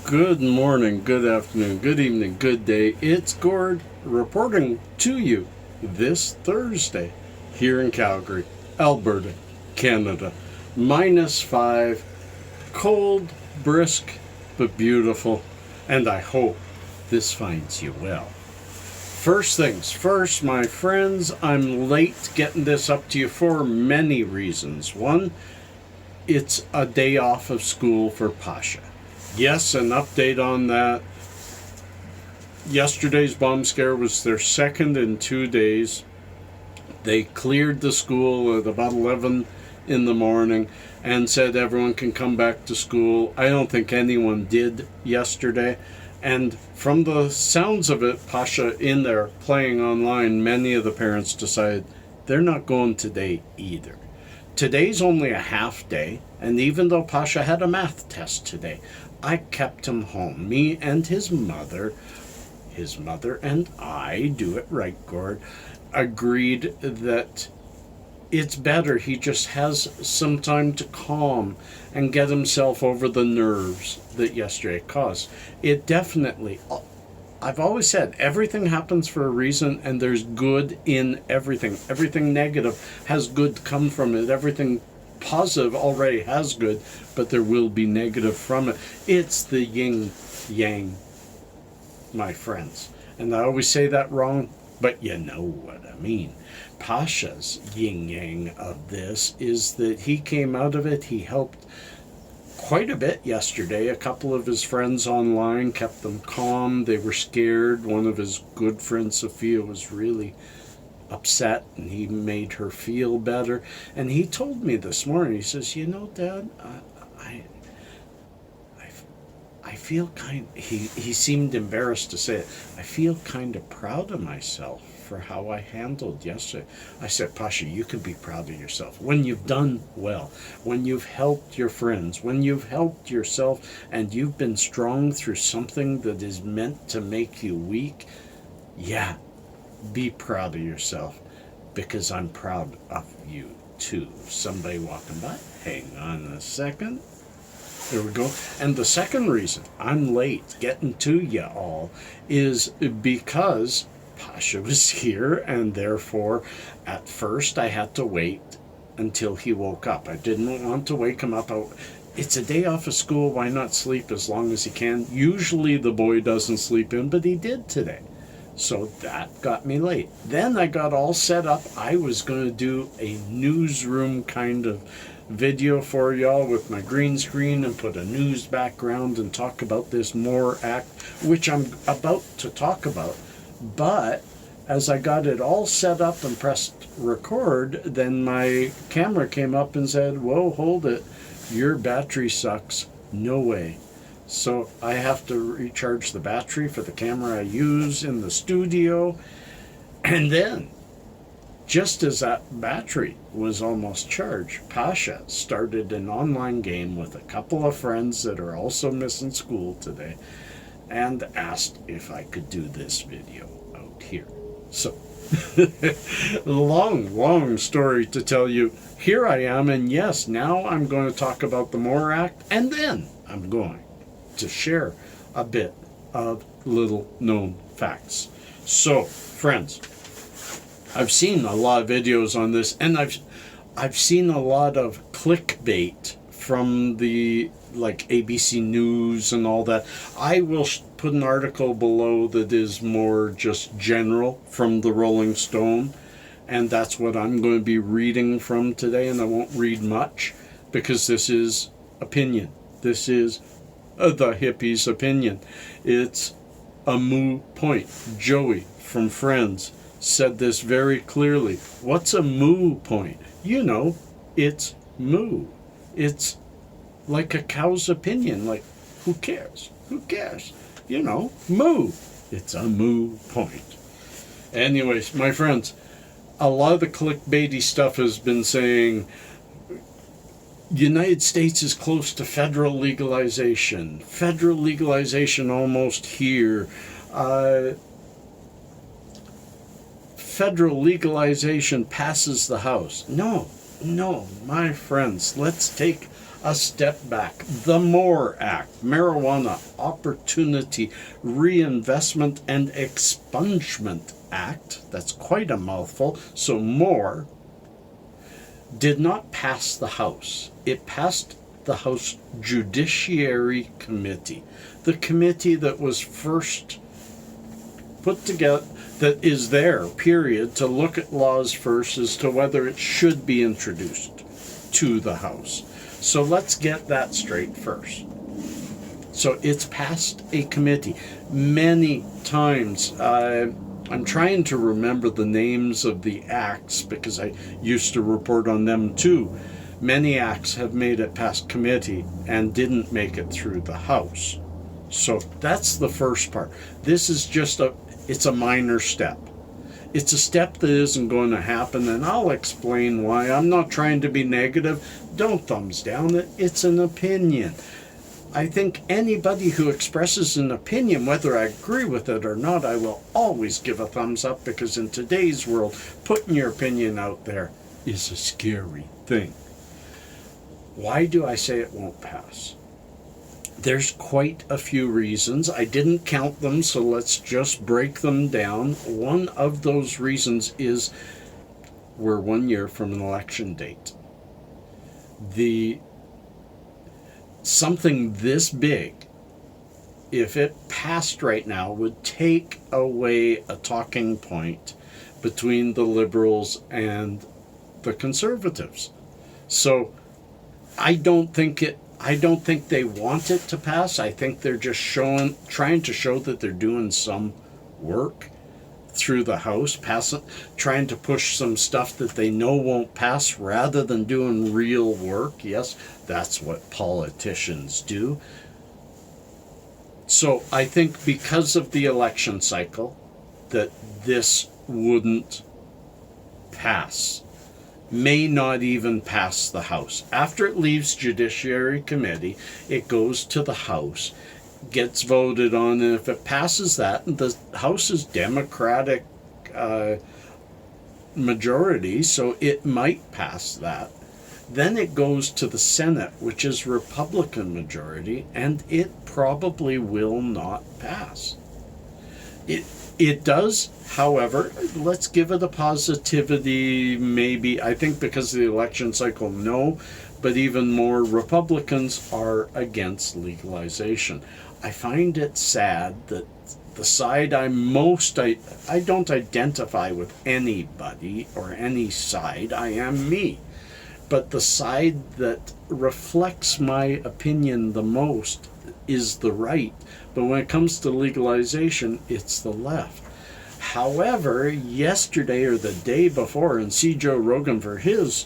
Good morning, good afternoon, good evening, good day. It's Gord reporting to you this Thursday here in Calgary, Alberta, Canada. -5, cold, brisk, but beautiful, and I hope this finds you well. First things first, my friends, I'm late getting this up to you for many reasons. One, it's a day off of school for Pasha. Yes, an update on that. Yesterday's bomb scare was their second in 2 days. They cleared the school at about 11 in the morning and said everyone can come back to school. I don't think anyone did yesterday. And from the sounds of it, Pasha in there playing online, many of the parents decided they're not going today either. Today's only a half day, and even though Pasha had a math test today, I kept him home. Me and his mother and I, do it right, Gord, agreed that it's better he just has some time to calm and get himself over the nerves that yesterday caused. It definitely, I've always said, everything happens for a reason, and there's good in everything. Everything negative has good come from it. Everything positive already has good, but there will be negative from it. It's the yin yang, my friends. And I always say that wrong, but you know what I mean. Pasha's yin yang of this is that he came out of it. He helped quite a bit yesterday. A couple of his friends online kept them calm. They were scared. One of his good friends, Sophia, was really upset, and he made her feel better. And he told me this morning, he says, you know, Dad, I feel he seemed embarrassed to say it, I feel kind of proud of myself for how I handled yesterday. I said, Pasha, you can be proud of yourself when you've done well, when you've helped your friends, when you've helped yourself, and you've been strong through something that is meant to make you weak. Yeah, be proud of yourself, because I'm proud of you too. Somebody walking by. Hang on a second. There we go. And the second reason I'm late getting to you all is because Pasha was here, and therefore at first I had to wait until he woke up. I didn't want to wake him up. It's a day off of school. Why not sleep as long as he can? Usually the boy doesn't sleep in, but he did today. So that got me late. Then I got all set up. I was going to do a newsroom kind of video for y'all with my green screen and put a news background and talk about this Moore Act, which I'm about to talk about. But as I got it all set up and pressed record, then my camera came up and said, whoa, hold it. Your battery sucks. No way. So I have to recharge the battery for the camera I use in the studio. And then, just as that battery was almost charged, Pasha started an online game with a couple of friends that are also missing school today, and asked if I could do this video out here. So, long story to tell you. Here I am, and yes, now I'm going to talk about the Moore Act, and then I'm going to share a bit of little known facts. So, friends, I've seen a lot of videos on this, and I've seen a lot of clickbait from the like ABC News and all that. I will put an article below that is more just general from the Rolling Stone, and that's what I'm going to be reading from today, and I won't read much because this is opinion. This is the hippie's opinion. It's a moo point. Joey from Friends said this very clearly. What's a moo point? You know, it's moo. It's like a cow's opinion. Like, who cares? Who cares? You know, moo. It's a moo point. Anyways, my friends, a lot of the clickbaity stuff has been saying United States is close to federal legalization. Federal legalization almost here. Federal legalization passes the House. No, my friends, let's take a step back. The MORE Act, Marijuana Opportunity Reinvestment and Expungement Act, that's quite a mouthful, so MORE, did not pass the House. It passed the House Judiciary Committee, the committee that was first put together, that is there, period, to look at laws first as to whether it should be introduced to the House. So let's get that straight first. So it's passed a committee. Many times, I'm trying to remember the names of the acts because I used to report on them too. Many acts have made it past committee and didn't make it through the House. So that's the first part. This is just it's a minor step. It's a step that isn't going to happen, and I'll explain why. I'm not trying to be negative. Don't thumbs down it. It's an opinion. I think anybody who expresses an opinion, whether I agree with it or not, I will always give a thumbs up, because in today's world, putting your opinion out there is a scary thing. Why do I say it won't pass? There's quite a few reasons. I didn't count them, so let's just break them down. One of those reasons is we're 1 year from an election date. Something this big, if it passed right now, would take away a talking point between the Liberals and the Conservatives. So I don't think they want it to pass. I think they're just trying to show that they're doing some work through the House, trying to push some stuff that they know won't pass rather than doing real work. Yes, that's what politicians do. So I think because of the election cycle that this wouldn't pass. May not even pass the House. After it leaves Judiciary Committee, it goes to the House, gets voted on, and if it passes that, and the House is Democratic majority, so it might pass that. Then it goes to the Senate, which is Republican majority, and it probably will not pass. It does, however, let's give it a positivity, maybe. I think because of the election cycle, no, but even more Republicans are against legalization. I find it sad that the side I don't identify with anybody or any side, I am me. But the side that reflects my opinion the most is the right. But when it comes to legalization, it's the left. However, yesterday or the day before, and see Joe Rogan for his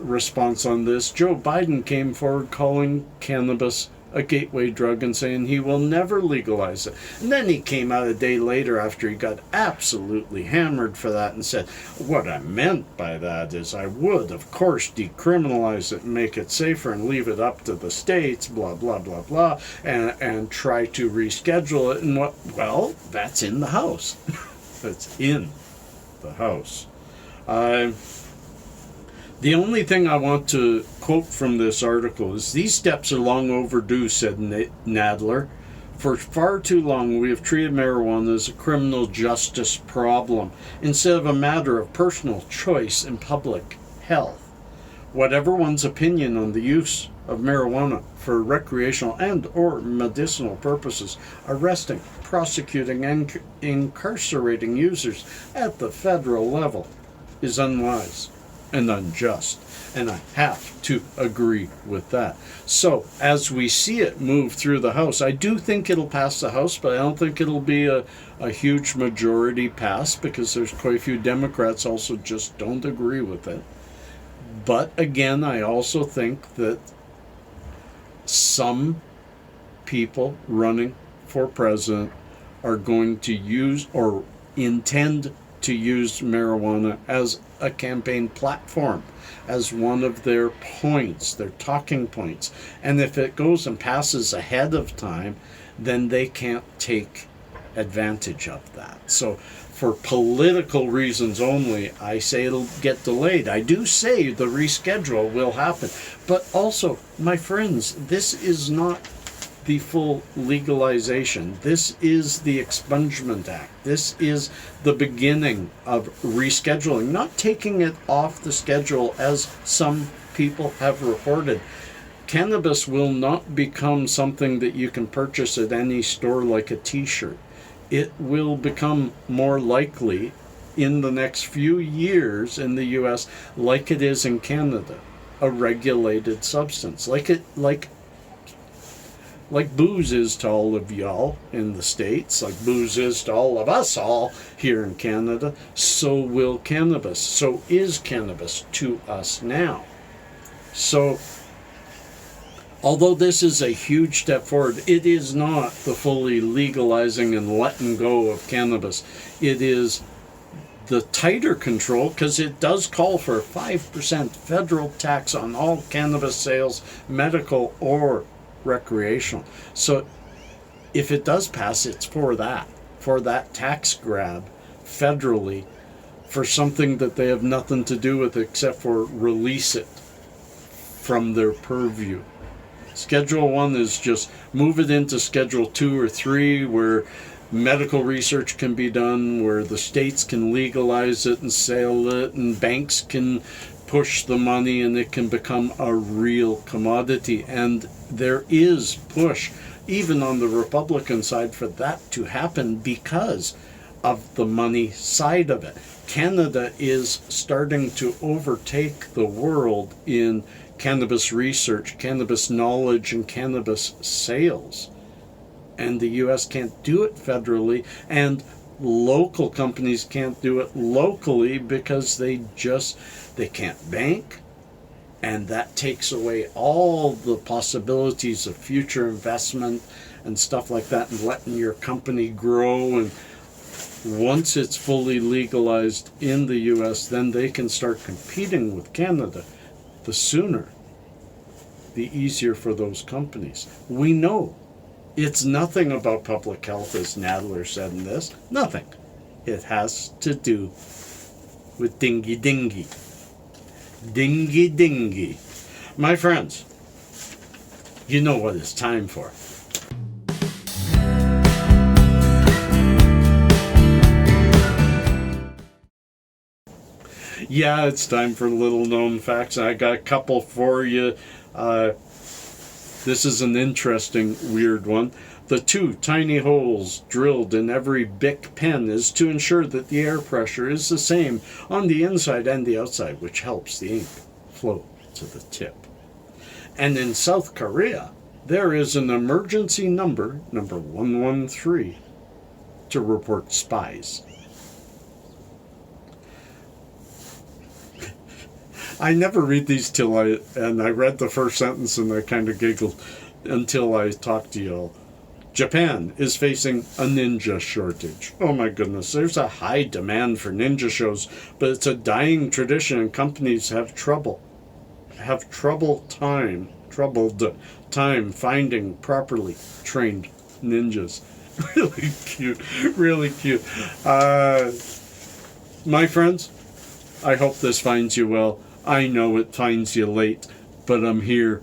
response on this, Joe Biden came forward calling cannabis a gateway drug and saying he will never legalize it. And then he came out a day later after he got absolutely hammered for that and said, what I meant by that is I would, of course, decriminalize it and make it safer and leave it up to the states, blah, blah, blah, blah, and try to reschedule it. And well, that's in the House. That's in the House. The only thing I want to quote from this article is, these steps are long overdue, said Nadler. For far too long, we have treated marijuana as a criminal justice problem instead of a matter of personal choice and public health. Whatever one's opinion on the use of marijuana for recreational and or medicinal purposes, arresting, prosecuting, and incarcerating users at the federal level is unwise and unjust, and I have to agree with that. So as we see it move through the House, I do think it'll pass the House, but I don't think it'll be a huge majority pass, because there's quite a few Democrats also just don't agree with it. But again, I also think that some people running for president are going to use or intend to use marijuana as a campaign platform, as one of their points, their talking points. And if it goes and passes ahead of time, then they can't take advantage of that. So for political reasons only, I say it'll get delayed. I do say the reschedule will happen. But also, my friends, this is not the full legalization. This is the Expungement Act. This is the beginning of rescheduling, not taking it off the schedule as some people have reported. Cannabis will not become something that you can purchase at any store like a t-shirt. It will become more likely in the next few years in the US, like it is in Canada, a regulated substance. Like booze is to all of y'all in the States, like booze is to all of us all here in Canada, so will cannabis. So is cannabis to us now. So, although this is a huge step forward, it is not the fully legalizing and letting go of cannabis. It is the tighter control, because it does call for a 5% federal tax on all cannabis sales, medical or recreational. So if it does pass, it's for that tax grab federally for something that they have nothing to do with except for release it from their purview. Schedule 1 is just move it into Schedule 2 or 3 where medical research can be done, where the states can legalize it and sell it, and banks can push the money, and it can become a real commodity. And there is push, even on the Republican side, for that to happen because of the money side of it. Canada is starting to overtake the world in cannabis research, cannabis knowledge, and cannabis sales. And the US can't do it federally, and local companies can't do it locally because they can't bank, and that takes away all the possibilities of future investment and stuff like that, and letting your company grow. And once it's fully legalized in the US, then they can start competing with Canada. The sooner, the easier for those companies. We know it's nothing about public health, as Nadler said in this. Nothing. It has to do with dingy dingy. Dingy dingy. My friends, you know what it's time for. Yeah, it's time for little known facts. I got a couple for you. This is an interesting, weird one. The 2 tiny holes drilled in every Bic pen is to ensure that the air pressure is the same on the inside and the outside, which helps the ink flow to the tip. And in South Korea, there is an emergency number 113, to report spies. I never read these and I read the first sentence and I kind of giggled until I talked to y'all. Japan is facing a ninja shortage. Oh my goodness, there's a high demand for ninja shows, but it's a dying tradition and companies have troubled time finding properly trained ninjas. Really cute. My friends, I hope this finds you well. I know it finds you late, but I'm here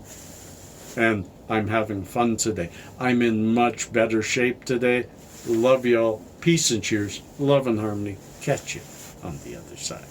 and I'm having fun today. I'm in much better shape today. Love y'all. Peace and cheers. Love and harmony. Catch you on the other side.